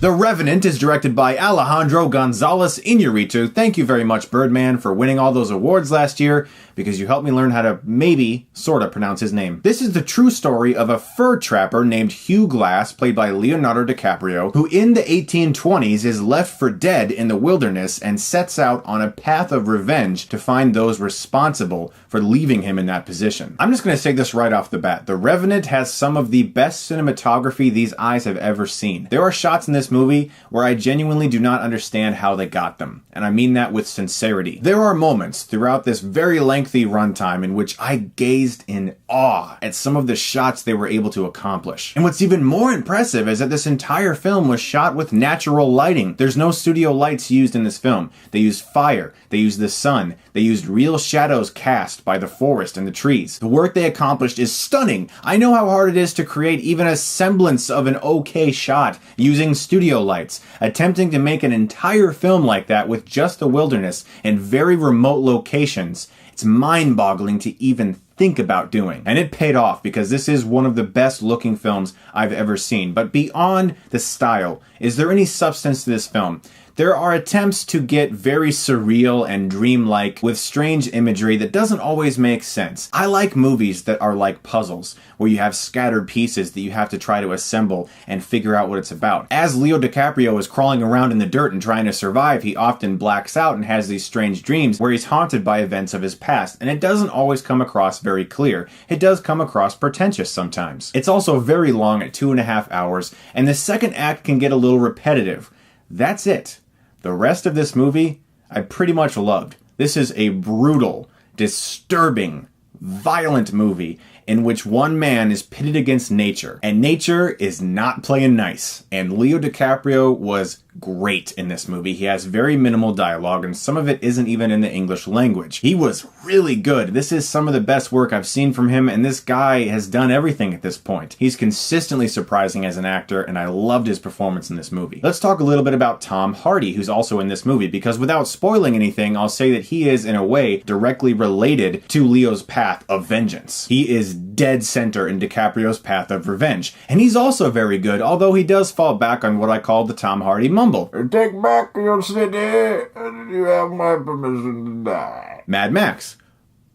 The Revenant is directed by Alejandro González Iñárritu. Thank you very much, Birdman, for winning all those awards last year, because you helped me learn how to maybe sorta pronounce his name. This is the true story of a fur trapper named Hugh Glass, played by Leonardo Dicaprio, who in the 1820s is left for dead in the wilderness and sets out on a path of revenge to find those responsible for leaving him in that position. I'm just going to say this right off the bat. The Revenant has some of the best cinematography these eyes have ever seen. There are shots in this movie where I genuinely do not understand how they got them, and I mean that with sincerity. There are moments throughout this very lengthy runtime in which I gazed in awe at some of the shots they were able to accomplish. And what's even more impressive is that this entire film was shot with natural lighting. There's no studio lights used in this film. They used fire, they used the sun, they used real shadows cast by the forest and the trees. The work they accomplished is stunning. I know how hard it is to create even a semblance of an okay shot using studio lights. Attempting to make an entire film like that with just the wilderness and very remote locations, it's mind-boggling to even think about doing. And it paid off, because this is one of the best looking films I've ever seen. But beyond the style, is there any substance to this film? There are attempts to get very surreal and dreamlike with strange imagery that doesn't always make sense. I like movies that are like puzzles, where you have scattered pieces that you have to try to assemble and figure out what it's about. As Leo DiCaprio is crawling around in the dirt and trying to survive, he often blacks out and has these strange dreams where he's haunted by events of his past, and it doesn't always come across very clear. It does come across pretentious sometimes. It's also very long at 2.5 hours, and the second act can get a little repetitive. That's it. The rest of this movie, I pretty much loved. This is a brutal, disturbing, violent movie in which one man is pitted against nature, and nature is not playing nice. And Leo DiCaprio was great in this movie. He has very minimal dialogue, and some of it isn't even in the English language. He was really good. This is some of the best work I've seen from him, and this guy has done everything at this point. He's consistently surprising as an actor, and I loved his performance in this movie. Let's talk a little bit about Tom Hardy, who's also in this movie, because without spoiling anything, I'll say that he is, in a way, directly related to Leo's path of vengeance. He is dead center in DiCaprio's path of revenge, and he's also very good, although he does fall back on what I call the Tom Hardy mumble. Take back your city, and you have my permission to die. Mad Max.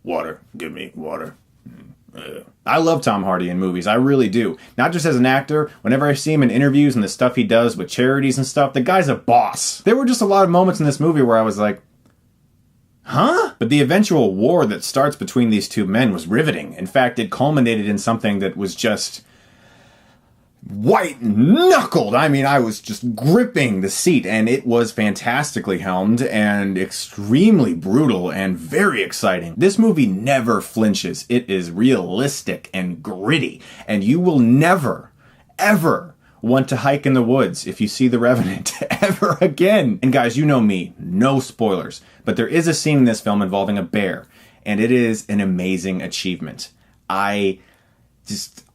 Water. Give me water. I love Tom Hardy in movies. I really do. Not just as an actor. Whenever I see him in interviews and the stuff he does with charities and stuff, the guy's a boss. There were just a lot of moments in this movie where I was like, huh? But the eventual war that starts between these two men was riveting. In fact, it culminated in something that was just white-knuckled. I mean, I was just gripping the seat, and it was fantastically helmed and extremely brutal and very exciting. This movie never flinches. It is realistic and gritty, and you will never, ever want to hike in the woods if you see The Revenant ever again. And guys, you know me, no spoilers, but there is a scene in this film involving a bear, and it is an amazing achievement. I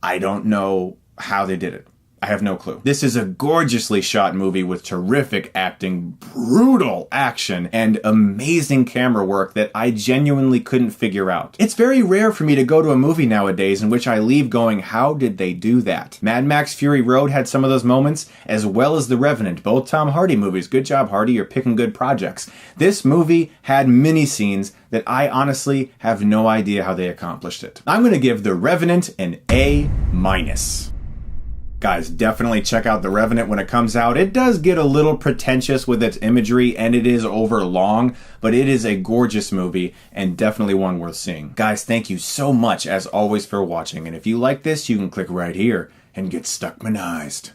don't know how they did it. I have no clue. This is a gorgeously shot movie with terrific acting, brutal action, and amazing camera work that I genuinely couldn't figure out. It's very rare for me to go to a movie nowadays in which I leave going, how did they do that? Mad Max Fury Road had some of those moments, as well as The Revenant, both Tom Hardy movies. Good job, Hardy, you're picking good projects. This movie had mini scenes that I honestly have no idea how they accomplished it. I'm going to give The Revenant an A-. Guys, definitely check out The Revenant when it comes out. It does get a little pretentious with its imagery, and it is over long, but it is a gorgeous movie and definitely one worth seeing. Guys, thank you so much, as always, for watching. And if you like this, you can click right here and get Stuckmanized.